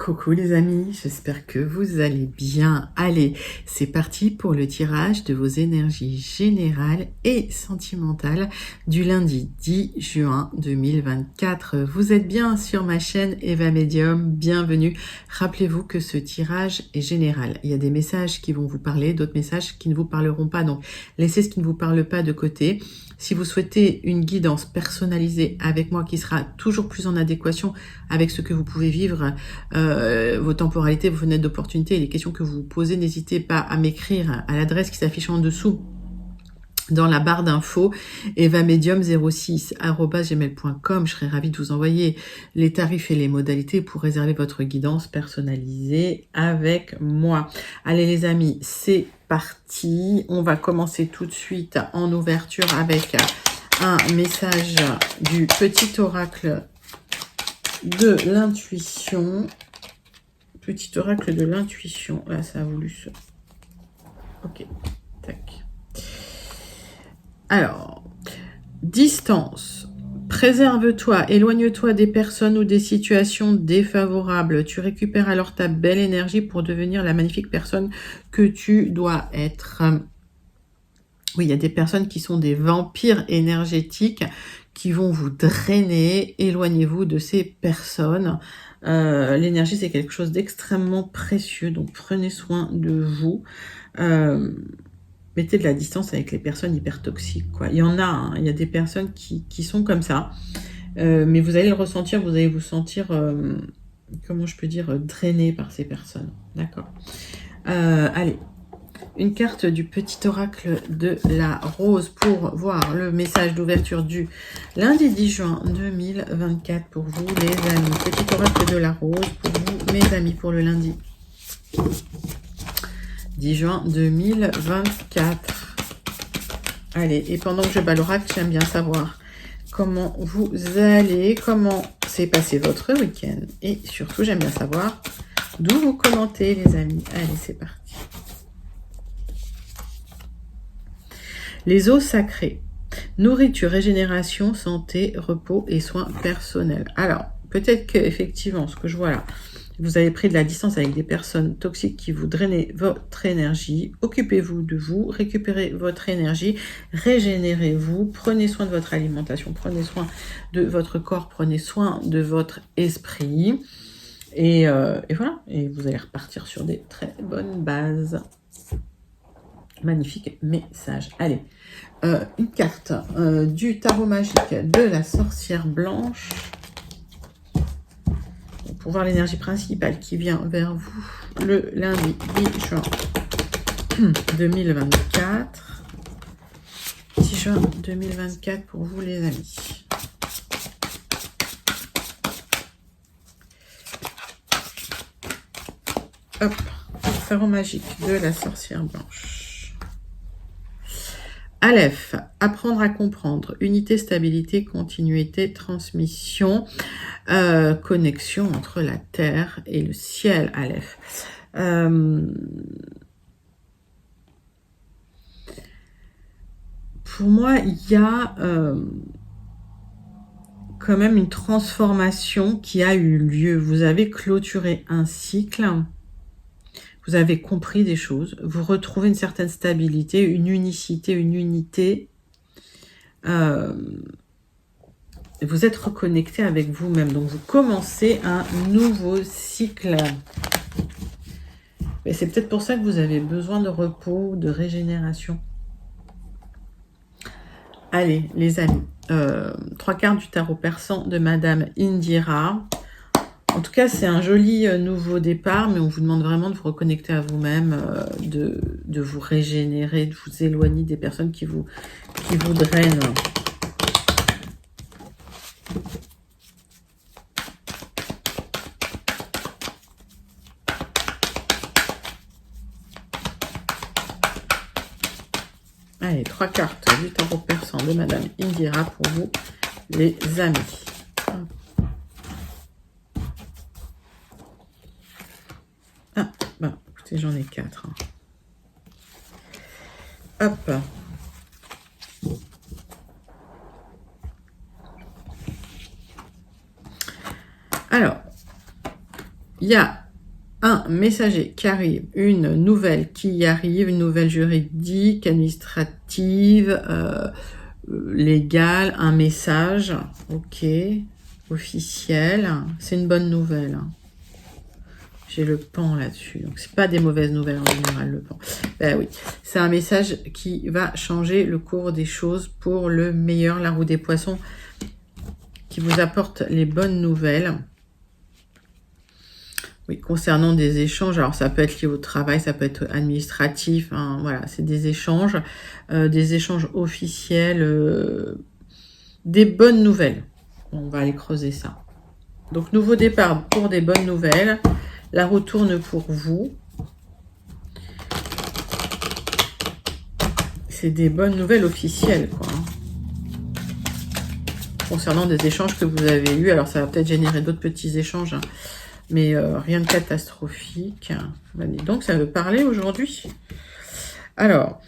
Coucou les amis, j'espère que vous allez bien. Allez, c'est parti pour le tirage de vos énergies générales et sentimentales du lundi 10 juin 2024. Vous êtes bien sur ma chaîne Eva Medium, bienvenue. Rappelez-vous que ce tirage est général. Il y a des messages qui vont vous parler, d'autres messages qui ne vous parleront pas. Donc, laissez ce qui ne vous parle pas de côté. Si vous souhaitez une guidance personnalisée avec moi qui sera toujours plus en adéquation avec ce que vous pouvez vivre, vos temporalités, vos fenêtres d'opportunité et les questions que vous posez, n'hésitez pas à m'écrire à l'adresse qui s'affiche en dessous dans la barre d'infos, evamedium06@gmail.com. Je serai ravie de vous envoyer les tarifs et les modalités pour réserver votre guidance personnalisée avec moi. Allez les amis, c'est parti. On va commencer tout de suite en ouverture avec un message du petit oracle de l'intuition. Petit oracle de l'intuition. Là, ça a voulu se... Ok, tac. Alors, distance. Préserve-toi, éloigne-toi des personnes ou des situations défavorables. Tu récupères alors ta belle énergie pour devenir la magnifique personne que tu dois être. Oui, il y a des personnes qui sont des vampires énergétiques qui vont vous drainer. Éloignez-vous de ces personnes. L'énergie, c'est quelque chose d'extrêmement précieux, donc prenez soin de vous. Mettez de la distance avec les personnes hyper toxiques, quoi. Il y en a, hein, il y a des personnes qui sont comme ça, mais vous allez le ressentir, vous allez vous sentir, comment je peux dire, drainé par ces personnes, d'accord. Allez, une carte du petit oracle de la rose pour voir le message d'ouverture du lundi 10 juin 2024 pour vous, les amis. Petit oracle de la rose pour vous, mes amis, pour le lundi 10 juin 2024. Allez, et pendant que je bats l'oracle, j'aime bien savoir comment vous allez, comment s'est passé votre week-end. Et surtout, j'aime bien savoir d'où vous commentez, les amis. Allez, c'est parti. Les eaux sacrées. Nourriture, régénération, santé, repos et soins personnels. Alors, peut-être qu'effectivement, ce que je vois là, vous avez pris de la distance avec des personnes toxiques qui vous drainent votre énergie. Occupez-vous de vous, récupérez votre énergie, régénérez-vous, prenez soin de votre alimentation, prenez soin de votre corps, prenez soin de votre esprit. Et voilà, et vous allez repartir sur des très bonnes bases. Magnifique message. Allez, une carte du tarot magique de la sorcière blanche. Pour voir l'énergie principale qui vient vers vous le lundi 10 juin 2024. 10 juin 2024 pour vous les amis. Hop, tarot magique de la sorcière blanche. Aleph, apprendre à comprendre, unité, stabilité, continuité, transmission. Connexion entre la terre et le ciel, Aleph. Pour moi, il y a quand même une transformation qui a eu lieu. Vous avez clôturé un cycle, vous avez compris des choses, vous retrouvez une certaine stabilité, une unicité, une unité. Vous êtes reconnecté avec vous-même. Donc, vous commencez un nouveau cycle. Et c'est peut-être pour ça que vous avez besoin de repos, de régénération. Allez, les amis. 3 cartes du tarot persan de Madame Indira. En tout cas, c'est un joli nouveau départ, mais on vous demande vraiment de vous reconnecter à vous-même, de vous régénérer, de vous éloigner des personnes qui vous drainent. Allez, 3 cartes du tarot persan de Madame Indira pour vous, les amis. Ah, bah, écoutez, j'en ai 4. Hop. Alors, il y a un messager qui arrive, une nouvelle qui arrive, une nouvelle juridique, administrative, légale, un message, ok, officiel, c'est une bonne nouvelle. J'ai le pan là-dessus, donc c'est pas des mauvaises nouvelles en général, le pan. Ben oui, c'est un message qui va changer le cours des choses pour le meilleur, la roue des poissons, qui vous apporte les bonnes nouvelles. Oui, concernant des échanges, alors ça peut être lié au travail, ça peut être administratif, hein, voilà, c'est des échanges officiels, des bonnes nouvelles. On va aller creuser ça. Donc, nouveau départ pour des bonnes nouvelles. La roue tourne pour vous. C'est des bonnes nouvelles officielles, quoi. Concernant des échanges que vous avez eus. Alors, ça va peut-être générer d'autres petits échanges, hein, mais rien de catastrophique. Donc, ça veut parler aujourd'hui. Alors,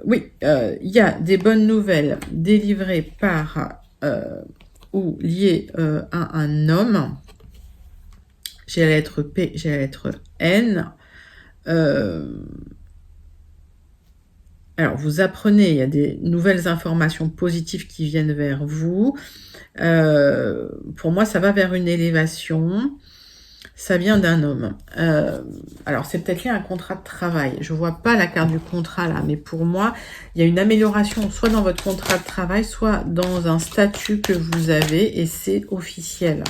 oui, il y a des bonnes nouvelles délivrées par ou liées à un homme. J'ai la lettre P, j'ai la lettre N. Alors, vous apprenez, il y a des nouvelles informations positives qui viennent vers vous. Pour moi, ça va vers une élévation. Ça vient d'un homme. Alors, c'est peut-être lié à un contrat de travail. Je ne vois pas la carte du contrat là, mais pour moi, il y a une amélioration soit dans votre contrat de travail, soit dans un statut que vous avez, et c'est officiel.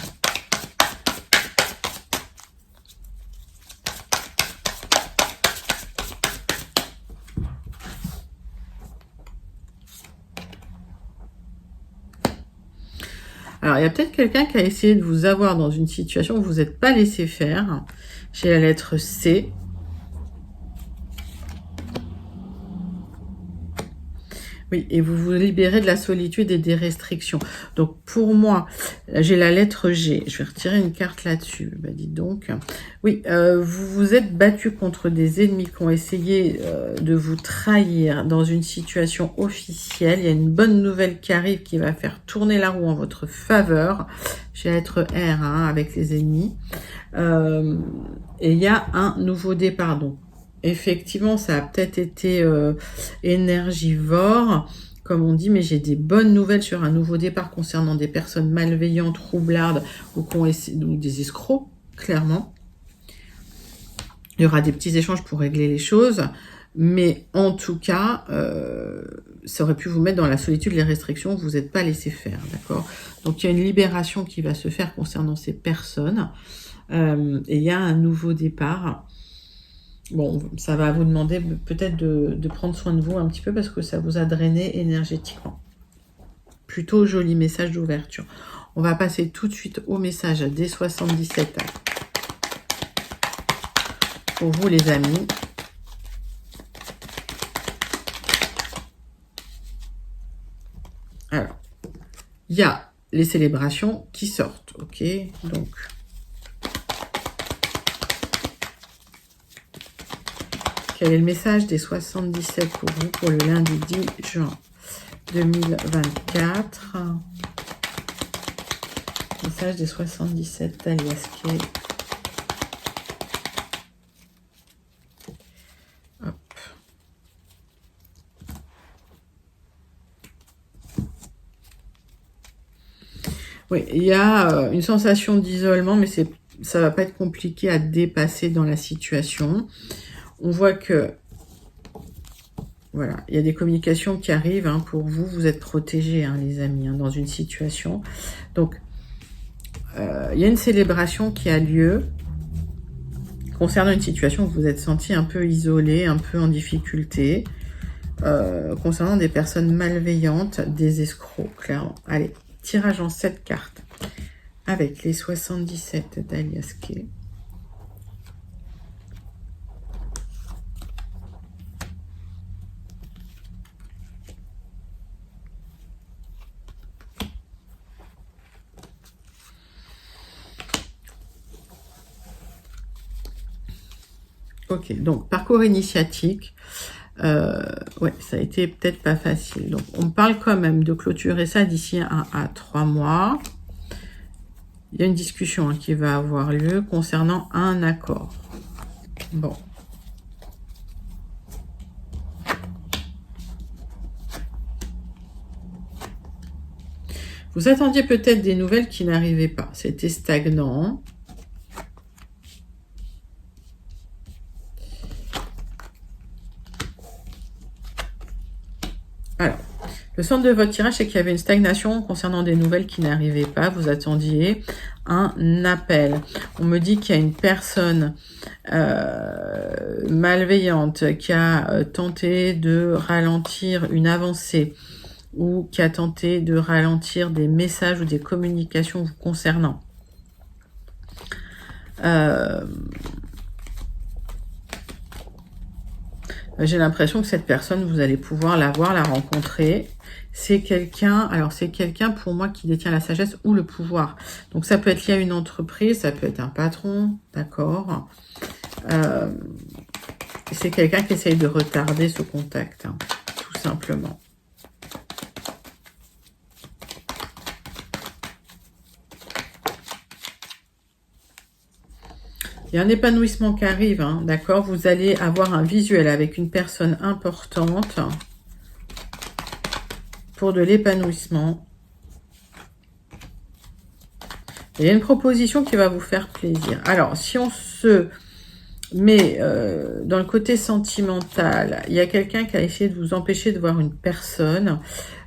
Alors, il y a peut-être quelqu'un qui a essayé de vous avoir dans une situation où vous n'êtes pas laissé faire. J'ai la lettre C. Oui, et vous vous libérez de la solitude et des restrictions. Donc, pour moi, j'ai la lettre G. Je vais retirer une carte là-dessus. Bah, dites donc. Oui, vous vous êtes battu contre des ennemis qui ont essayé de vous trahir dans une situation officielle. Il y a une bonne nouvelle qui arrive qui va faire tourner la roue en votre faveur. J'ai la lettre R, hein, avec les ennemis. Et il y a un nouveau départ. Donc, effectivement, ça a peut-être été énergivore, comme on dit, mais j'ai des bonnes nouvelles sur un nouveau départ concernant des personnes malveillantes, roublardes ou des escrocs, clairement. Il y aura des petits échanges pour régler les choses, mais en tout cas, ça aurait pu vous mettre dans la solitude, les restrictions, vous n'êtes pas laissé faire, d'accord? Donc, il y a une libération qui va se faire concernant ces personnes, et il y a un nouveau départ. Bon, ça va vous demander peut-être de prendre soin de vous un petit peu parce que ça vous a drainé énergétiquement. Plutôt joli message d'ouverture. On va passer tout de suite au message des 77 pour vous les amis. Alors, il y a les célébrations qui sortent, ok? Donc, quel est le message des 77 pour vous pour le lundi 10 juin 2024? Message des 77 d'Aliasquet. Hop. Oui, il y a une sensation d'isolement, mais ça va pas être compliqué à dépasser dans la situation. On voit que, voilà, il y a des communications qui arrivent, hein, pour vous. Vous êtes protégés, hein, les amis, hein, dans une situation. Donc, il y a une célébration qui a lieu concernant une situation où vous vous êtes senti un peu isolé, un peu en difficulté, concernant des personnes malveillantes, des escrocs, clairement. Allez, tirage en 7 cartes avec les 77 d'Aliasquet. Ok, donc parcours initiatique, ouais, ça a été peut-être pas facile. Donc on parle quand même de clôturer ça d'ici 1 à 3 mois. Il y a une discussion hein, qui va avoir lieu concernant un accord. Bon. Vous attendiez peut-être des nouvelles qui n'arrivaient pas. C'était stagnant. Alors, le centre de votre tirage, c'est qu'il y avait une stagnation concernant des nouvelles qui n'arrivaient pas. Vous attendiez un appel. On me dit qu'il y a une personne malveillante qui a tenté de ralentir une avancée ou qui a tenté de ralentir des messages ou des communications vous concernant. J'ai l'impression que cette personne, vous allez pouvoir la voir, la rencontrer. C'est quelqu'un, alors c'est quelqu'un pour moi qui détient la sagesse ou le pouvoir. Donc ça peut être lié à une entreprise, ça peut être un patron, d'accord. C'est quelqu'un qui essaye de retarder ce contact, hein, tout simplement. Il y a un épanouissement qui arrive, hein, d'accord. Vous allez avoir un visuel avec une personne importante pour de l'épanouissement. Il y a une proposition qui va vous faire plaisir. Alors, si on se met dans le côté sentimental, il y a quelqu'un qui a essayé de vous empêcher de voir une personne.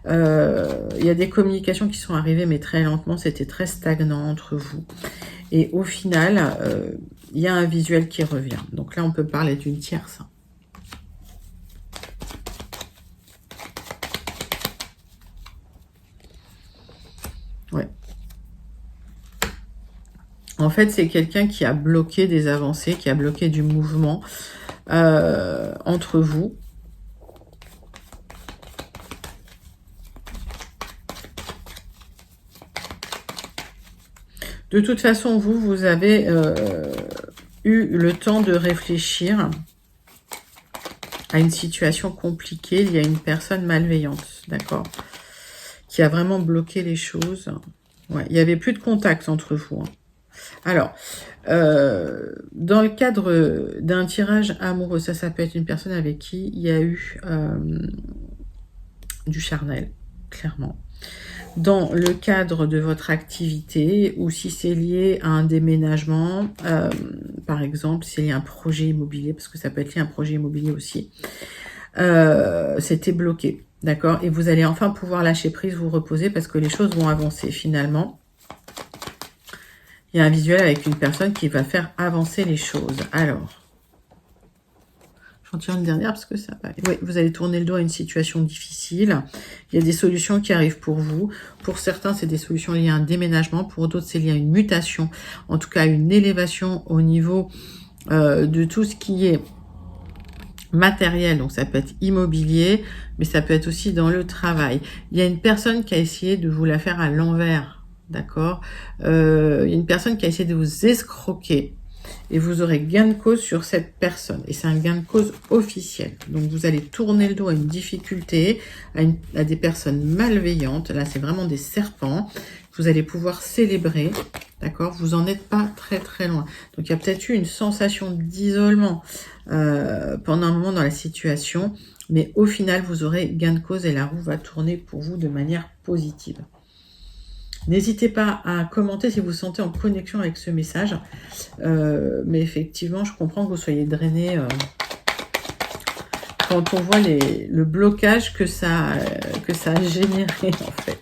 Il y a des communications qui sont arrivées, mais très lentement. C'était très stagnant entre vous. Et au final, il y a un visuel qui revient. Donc là, on peut parler d'une tierce. Ouais. En fait, c'est quelqu'un qui a bloqué des avancées, qui a bloqué du mouvement entre vous. De toute façon, vous avez eu le temps de réfléchir à une situation compliquée. Il y a une personne malveillante, d'accord, qui a vraiment bloqué les choses. Ouais, il n'y avait plus de contact entre vous. Hein. Alors, dans le cadre d'un tirage amoureux, ça peut être une personne avec qui il y a eu du charnel, clairement. Dans le cadre de votre activité, ou si c'est lié à un déménagement, par exemple, s'il y a un projet immobilier, parce que ça peut être lié à un projet immobilier aussi, c'était bloqué, d'accord? Et vous allez enfin pouvoir lâcher prise, vous reposer, parce que les choses vont avancer finalement. Il y a un visuel avec une personne qui va faire avancer les choses. Alors, j'en tire une dernière parce que ça va. Oui, vous allez tourner le dos à une situation difficile. Il y a des solutions qui arrivent pour vous. Pour certains, c'est des solutions liées à un déménagement. Pour d'autres, c'est lié à une mutation. En tout cas, à une élévation au niveau de tout ce qui est matériel. Donc, ça peut être immobilier, mais ça peut être aussi dans le travail. Il y a une personne qui a essayé de vous la faire à l'envers. D'accord, il y a une personne qui a essayé de vous escroquer et vous aurez gain de cause sur cette personne. Et c'est un gain de cause officiel. Donc, vous allez tourner le dos à une difficulté, à des personnes malveillantes. Là, c'est vraiment des serpents. Vous allez pouvoir célébrer, d'accord. Vous en êtes pas très très loin. Donc, il y a peut-être eu une sensation d'isolement pendant un moment dans la situation. Mais au final, vous aurez gain de cause et la roue va tourner pour vous de manière positive. N'hésitez pas à commenter si vous vous sentez en connexion avec ce message. Mais effectivement, je comprends que vous soyez drainé quand on voit le blocage que ça a généré en fait.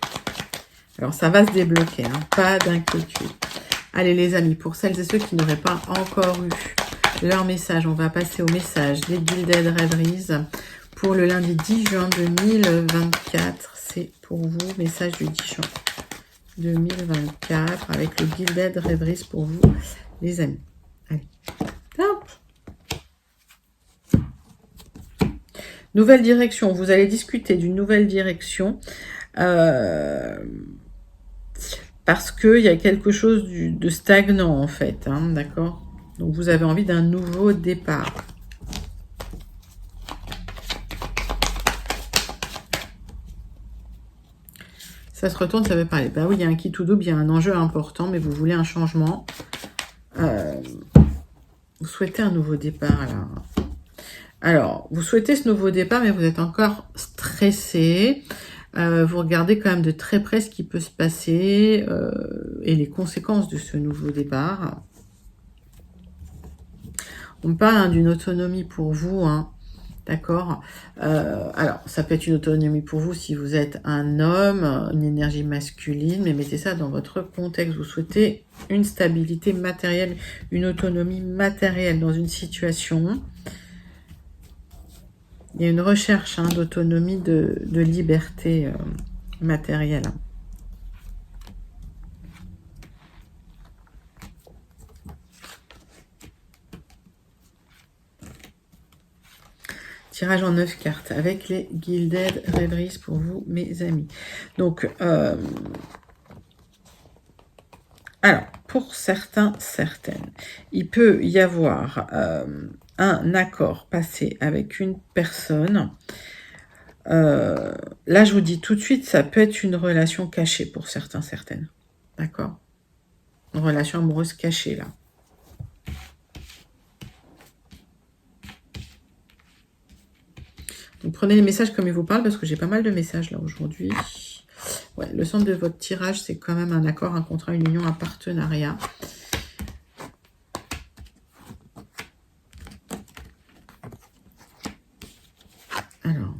Alors, ça va se débloquer, hein, pas d'inquiétude. Allez les amis, pour celles et ceux qui n'auraient pas encore eu leur message, on va passer au message des Gilded Rêveries pour le lundi 10 juin 2024. C'est pour vous, message du 10 juin 2024 avec le Gilded Rêveries pour vous, les amis. Allez, top. Nouvelle direction. Vous allez discuter d'une nouvelle direction parce qu'il y a quelque chose de stagnant en fait. Hein, d'accord. Donc vous avez envie d'un nouveau départ. Ça se retourne, ça veut parler. Bah oui, il y a un qui tout double, il y a un enjeu important, mais vous voulez un changement. Vous souhaitez un nouveau départ, là. Alors, vous souhaitez ce nouveau départ, mais vous êtes encore stressé. Vous regardez quand même de très près ce qui peut se passer et les conséquences de ce nouveau départ. On me parle d'une autonomie pour vous, hein. D'accord. Alors, ça peut être une autonomie pour vous si vous êtes un homme, une énergie masculine, mais mettez ça dans votre contexte. Vous souhaitez une stabilité matérielle, une autonomie matérielle dans une situation. Il y a une recherche d'autonomie, de liberté matérielle. Tirage en 9 cartes avec les Gilded Rêveries pour vous, mes amis. Donc, alors, pour certains, certaines, il peut y avoir un accord passé avec une personne. Là, je vous dis tout de suite, ça peut être une relation cachée pour certains, certaines. D'accord? Une relation amoureuse cachée, là. Donc, prenez les messages comme ils vous parlent, parce que j'ai pas mal de messages, là, aujourd'hui. Ouais, le centre de votre tirage, c'est quand même un accord, un contrat, une union, un partenariat. Alors.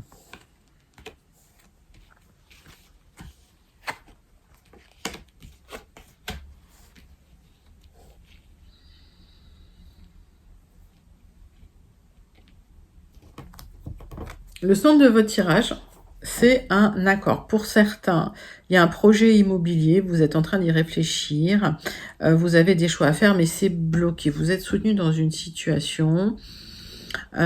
Le centre de votre tirage, c'est un accord. Pour certains, il y a un projet immobilier, vous êtes en train d'y réfléchir, vous avez des choix à faire, mais c'est bloqué. Vous êtes soutenu dans une situation qui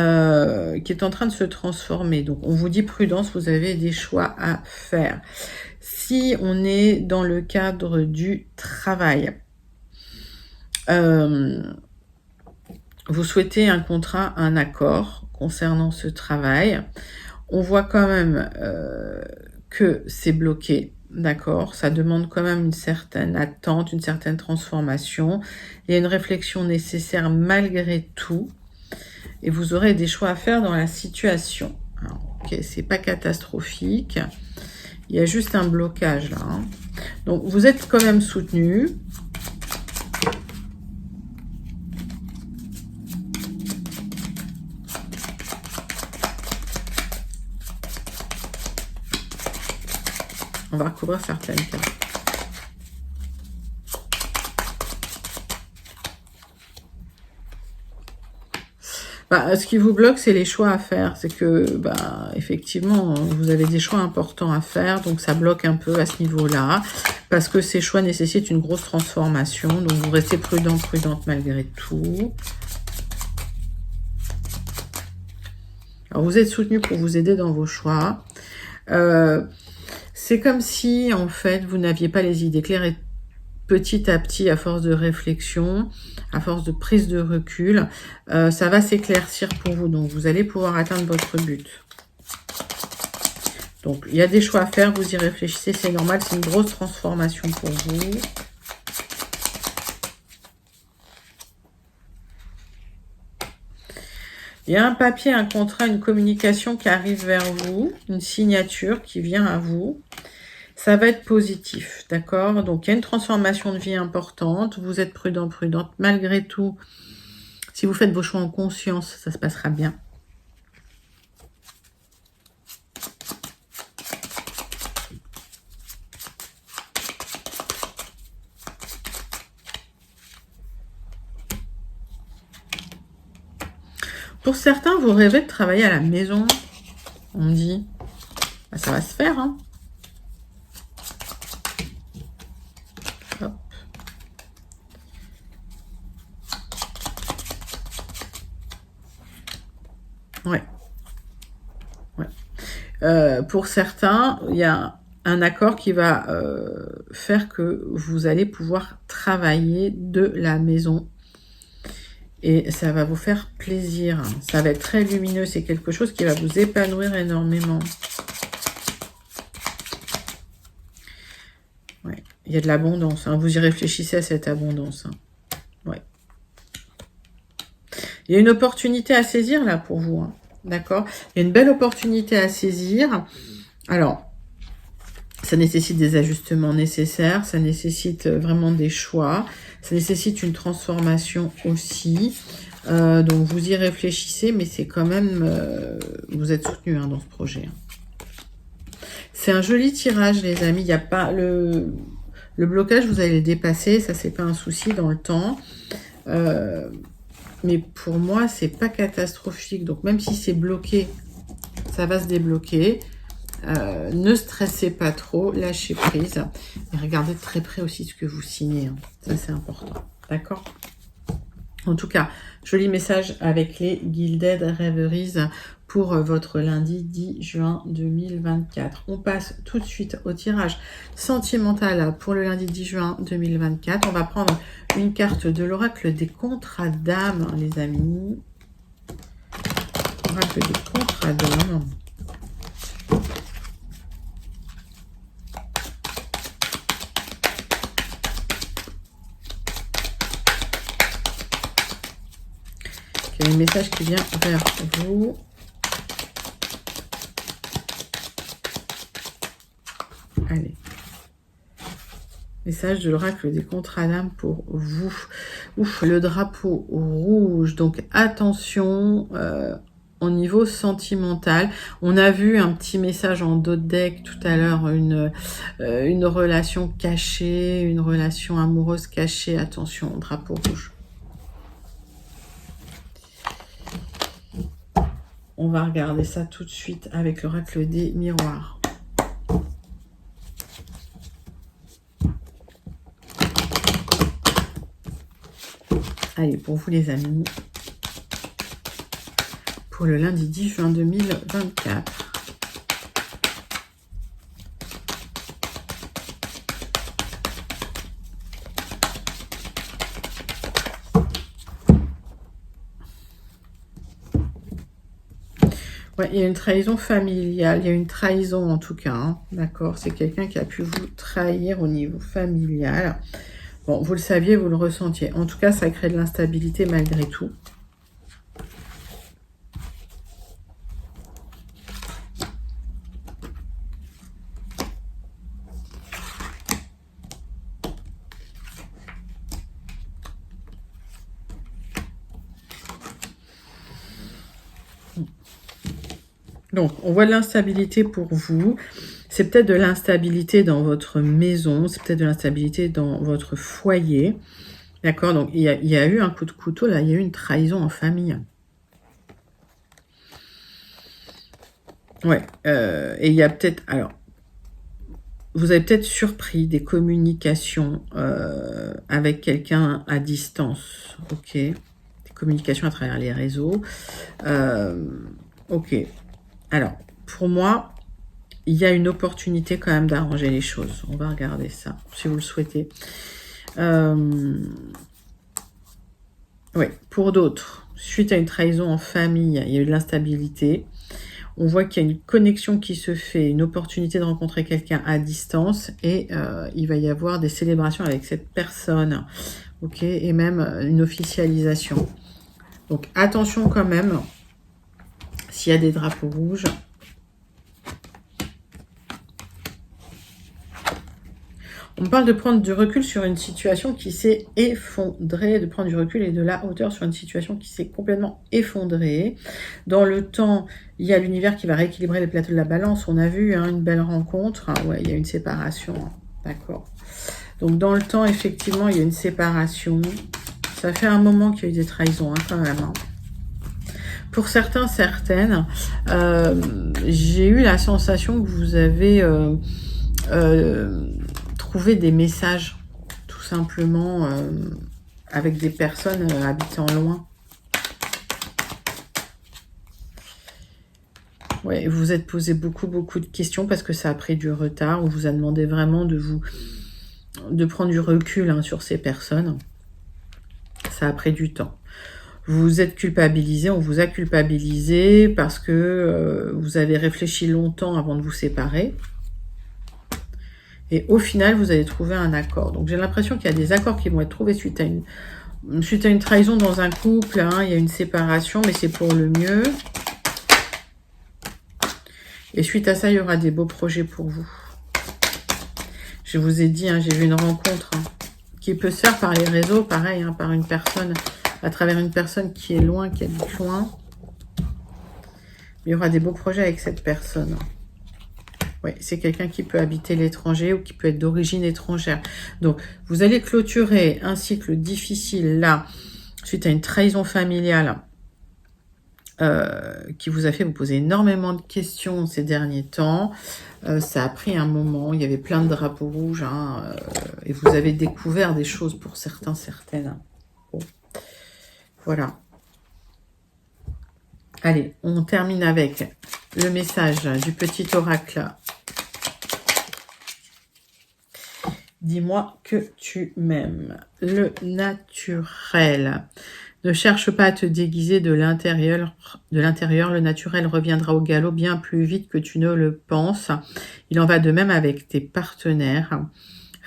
est en train de se transformer. Donc, on vous dit prudence, vous avez des choix à faire. Si on est dans le cadre du travail, vous souhaitez un contrat, un accord concernant ce travail. On voit quand même que c'est bloqué, d'accord? Ça demande quand même une certaine attente, une certaine transformation. Il y a une réflexion nécessaire malgré tout. Et vous aurez des choix à faire dans la situation. Alors, ok, c'est pas catastrophique. Il y a juste un blocage là. Hein. Donc, vous êtes quand même soutenu. On va recouvrir certaines cartes. Bah, ce qui vous bloque, c'est les choix à faire. C'est que, bah, effectivement, vous avez des choix importants à faire, donc ça bloque un peu à ce niveau-là, parce que ces choix nécessitent une grosse transformation. Donc, vous restez prudent, prudente malgré tout. Alors, vous êtes soutenu pour vous aider dans vos choix. C'est comme si, en fait, vous n'aviez pas les idées claires et petit à petit, à force de réflexion, à force de prise de recul, ça va s'éclaircir pour vous. Donc, vous allez pouvoir atteindre votre but. Donc, il y a des choix à faire, vous y réfléchissez, c'est normal, c'est une grosse transformation pour vous. Il y a un papier, un contrat, une communication qui arrive vers vous, une signature qui vient à vous. Ça va être positif, d'accord? Donc, il y a une transformation de vie importante. Vous êtes prudent, prudente. Malgré tout, si vous faites vos choix en conscience, ça se passera bien. Pour certains, vous rêvez de travailler à la maison. On me dit, bah, ça va se faire, hein? Hop. Ouais. Ouais. Pour certains, il y a un accord qui va faire que vous allez pouvoir travailler de la maison. Et ça va vous faire plaisir. Ça va être très lumineux. C'est quelque chose qui va vous épanouir énormément. Il y a de l'abondance. Hein. Vous y réfléchissez à cette abondance. Hein. Ouais. Il y a une opportunité à saisir là pour vous. Hein. D'accord? Il y a une belle opportunité à saisir. Alors, ça nécessite des ajustements nécessaires. Ça nécessite vraiment des choix. Ça nécessite une transformation aussi. Donc, vous y réfléchissez, mais c'est quand même... vous êtes soutenu hein, dans ce projet. C'est un joli tirage, les amis. Il n'y a pas... Le blocage, vous allez le dépasser. Ça, c'est pas un souci dans le temps. Mais pour moi, c'est pas catastrophique. Donc, même si c'est bloqué, ça va se débloquer. Ne stressez pas trop. Lâchez prise. Et regardez de très près aussi ce que vous signez. Hein. Ça, c'est important. D'accord ? En tout cas, joli message avec les Gilded Reveries pour votre lundi 10 juin 2024. On passe tout de suite au tirage sentimental pour le lundi 10 juin 2024. On va prendre une carte de l'oracle des contrats d'âme, les amis. Oracle des contrats d'âme. Il y a un message qui vient vers vous. Allez. Message de l'oracle des contrats d'âme pour vous. Ouf, le drapeau rouge. Donc, attention au niveau sentimental. On a vu un petit message en dos de deck tout à l'heure, une relation cachée, une relation amoureuse cachée. Attention, drapeau rouge. On va regarder ça tout de suite avec l'oracle des miroirs. Allez, pour vous les amis, pour le lundi 10 juin 2024. Ouais, il y a une trahison familiale, il y a une trahison en tout cas, hein, d'accord? C'est quelqu'un qui a pu vous trahir au niveau familial. Bon, vous le saviez, vous le ressentiez. En tout cas, ça crée de l'instabilité malgré tout. Donc, on voit de l'instabilité pour vous. C'est peut-être de l'instabilité dans votre maison. C'est peut-être de l'instabilité dans votre foyer. D'accord? Donc, il y a eu un coup de couteau. Là, il y a eu une trahison en famille. Ouais. Et il y a peut-être... Alors, vous avez peut-être surpris des communications avec quelqu'un à distance. Ok. Des communications à travers les réseaux. Ok. Alors, pour moi, il y a une opportunité quand même d'arranger les choses. On va regarder ça, si vous le souhaitez. Oui, pour d'autres, suite à une trahison en famille, il y a eu de l'instabilité. On voit qu'il y a une connexion qui se fait, une opportunité de rencontrer quelqu'un à distance. Et il va y avoir des célébrations avec cette personne. Ok, et même une officialisation. Donc, attention quand même. S'il y a des drapeaux rouges. On parle de prendre du recul sur une situation qui s'est effondrée, de prendre du recul et de la hauteur sur une situation qui s'est complètement effondrée. Dans le temps, il y a l'univers qui va rééquilibrer les plateaux de la balance. On a vu hein, une belle rencontre. Ouais, il y a une séparation. D'accord. Donc, dans le temps, effectivement, il y a une séparation. Ça fait un moment qu'il y a eu des trahisons hein, quand même. Hein. Pour certains, certaines, j'ai eu la sensation que vous avez trouvé des messages, tout simplement, avec des personnes habitant loin. Ouais, vous vous êtes posé beaucoup de questions parce que ça a pris du retard. On vous a demandé vraiment de prendre du recul hein, sur ces personnes. Ça a pris du temps. Vous vous êtes culpabilisé, on vous a culpabilisé parce que vous avez réfléchi longtemps avant de vous séparer. Et au final, vous allez trouver un accord. Donc, j'ai l'impression qu'il y a des accords qui vont être trouvés suite à une trahison dans un couple. Hein. Il y a une séparation, mais c'est pour le mieux. Et suite à ça, il y aura des beaux projets pour vous. Je vous ai dit, hein, j'ai vu une rencontre qui peut se faire par les réseaux, pareil, hein, par une personne, à travers une personne qui est loin, qui habite loin. Il y aura des beaux projets avec cette personne. Oui, c'est quelqu'un qui peut habiter l'étranger ou qui peut être d'origine étrangère. Donc, vous allez clôturer un cycle difficile là, suite à une trahison familiale qui vous a fait vous poser énormément de questions ces derniers temps. Ça a pris un moment, il y avait plein de drapeaux rouges, hein, et vous avez découvert des choses pour certains, certaines. Bon. Voilà. Allez, on termine avec le message du petit oracle. Dis-moi que tu m'aimes. Le naturel. Ne cherche pas à te déguiser de l'intérieur. Le naturel reviendra au galop bien plus vite que tu ne le penses. Il en va de même avec tes partenaires.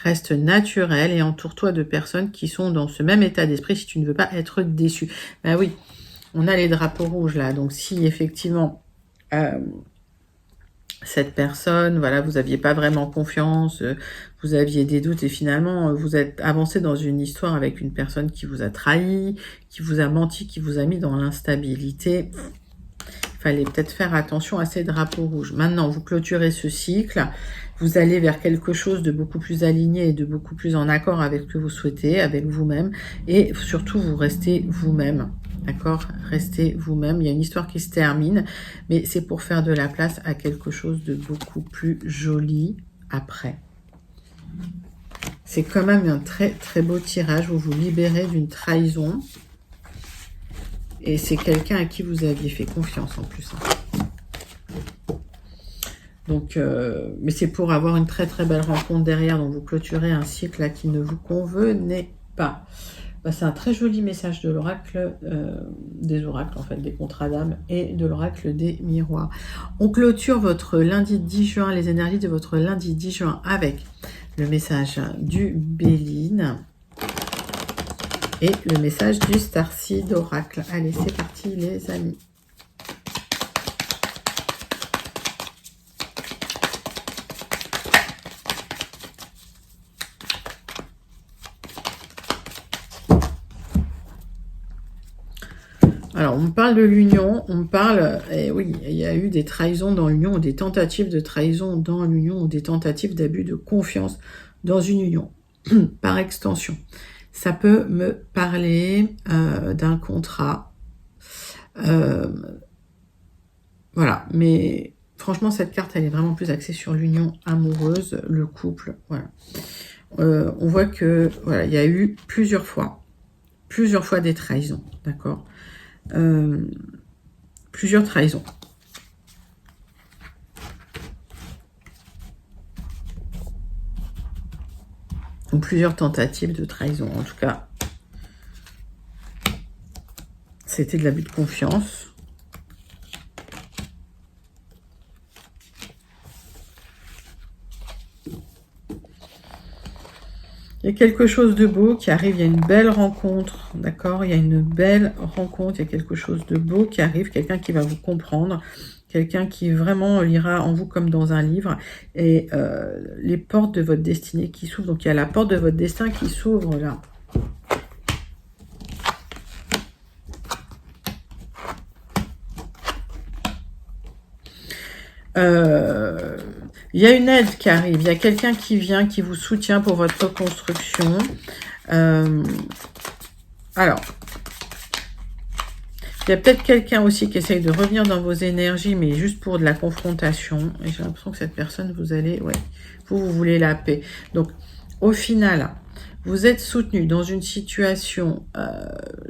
Reste naturel et entoure-toi de personnes qui sont dans ce même état d'esprit si tu ne veux pas être déçu. Ben oui, on a les drapeaux rouges là. Donc si effectivement cette personne, voilà, vous n'aviez pas vraiment confiance, vous aviez des doutes et finalement vous êtes avancé dans une histoire avec une personne qui vous a trahi, qui vous a menti, qui vous a mis dans l'instabilité. Il fallait peut-être faire attention à ces drapeaux rouges. Maintenant, vous clôturez ce cycle, vous allez vers quelque chose de beaucoup plus aligné et de beaucoup plus en accord avec ce que vous souhaitez, avec vous-même, et surtout vous restez vous-même. D'accord? Restez vous-même. Il y a une histoire qui se termine, mais c'est pour faire de la place à quelque chose de beaucoup plus joli après. C'est quand même un très très beau tirage. Vous vous libérez d'une trahison. Et c'est quelqu'un à qui vous aviez fait confiance en plus. Donc, mais c'est pour avoir une très très belle rencontre derrière. Donc vous clôturez un cycle là qui ne vous convenait pas. Bah, c'est un très joli message de l'oracle, des oracles en fait, des contrats d'âme et de l'oracle des miroirs. On clôture votre lundi 10 juin, les énergies de votre lundi 10 juin avec le message du Béline et le message du Starseed oracle. Allez, c'est parti les amis. Alors, on parle de l'union, on parle, et oui, il y a eu des trahisons dans l'union, ou des tentatives de trahison dans l'union, ou des tentatives d'abus de confiance dans une union, par extension. Ça peut me parler d'un contrat. Voilà, mais franchement, cette carte, elle est vraiment plus axée sur l'union amoureuse, le couple, voilà. On voit que, voilà, il y a eu plusieurs fois des trahisons, d'accord ? Plusieurs trahisons. Ou plusieurs tentatives de trahison. En tout cas, c'était de l'abus de confiance. Il y a quelque chose de beau qui arrive, il y a une belle rencontre, d'accord? Il y a une belle rencontre, il y a quelque chose de beau qui arrive, quelqu'un qui va vous comprendre, quelqu'un qui vraiment lira en vous comme dans un livre, et les portes de votre destinée qui s'ouvrent. Donc il y a la porte de votre destin qui s'ouvre là. Il y a une aide qui arrive, il y a quelqu'un qui vient, qui vous soutient pour votre reconstruction. Alors, il y a peut-être quelqu'un aussi qui essaye de revenir dans vos énergies, mais juste pour de la confrontation. Et j'ai l'impression que cette personne, vous allez... Ouais, vous voulez la paix. Donc, au final, vous êtes soutenu dans une situation...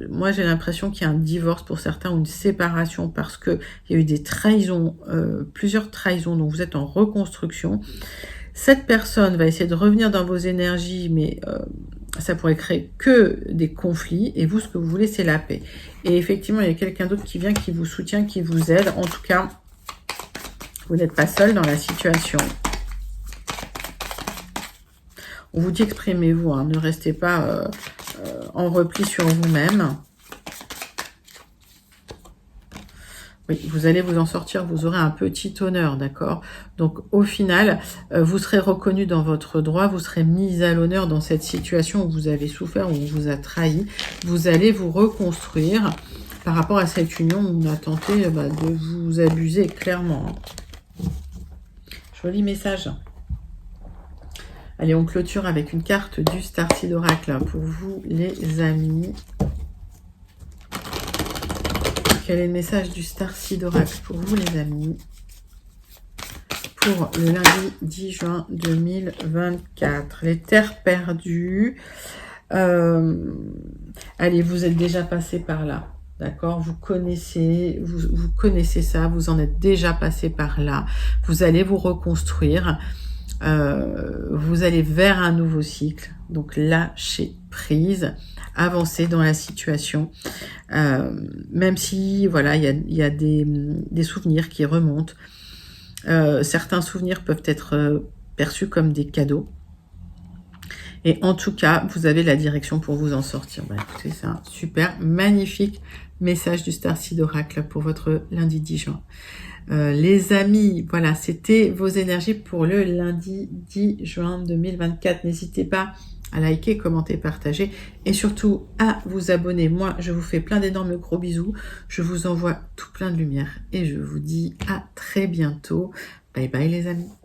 moi, j'ai l'impression qu'il y a un divorce pour certains ou une séparation parce qu'il y a eu des trahisons, plusieurs trahisons, donc vous êtes en reconstruction. Cette personne va essayer de revenir dans vos énergies, mais... ça pourrait créer que des conflits, et vous, ce que vous voulez, c'est la paix. Et effectivement, il y a quelqu'un d'autre qui vient, qui vous soutient, qui vous aide. En tout cas, vous n'êtes pas seul dans la situation. On vous dit exprimez-vous, hein, ne restez pas en repli sur vous-même. Oui, vous allez vous en sortir, vous aurez un petit honneur, d'accord? Donc, au final, vous serez reconnu dans votre droit, vous serez mis à l'honneur dans cette situation où vous avez souffert, où on vous a trahi. Vous allez vous reconstruire par rapport à cette union où on a tenté de vous abuser, clairement. Joli message. Allez, on clôture avec une carte du Starseed Oracle pour vous, les amis. Quel est le message du Starseed Oracle pour vous, les amis, pour le lundi 10 juin 2024? Les terres perdues. Allez, vous êtes déjà passé par là. D'accord, vous connaissez ça, vous en êtes déjà passé par là. Vous allez vous reconstruire. Vous allez vers un nouveau cycle. Donc, lâchez prise. Avancer dans la situation. Même si, voilà, il y a des souvenirs qui remontent. Certains souvenirs peuvent être perçus comme des cadeaux. Et en tout cas, vous avez la direction pour vous en sortir. Bah, écoutez, c'est un super, magnifique message du Starseed Oracle pour votre lundi 10 juin. Les amis, voilà, c'était vos énergies pour le lundi 10 juin 2024. N'hésitez pas à liker, commenter, partager et surtout à vous abonner. Moi, je vous fais plein d'énormes gros bisous. Je vous envoie tout plein de lumière et je vous dis à très bientôt. Bye bye les amis.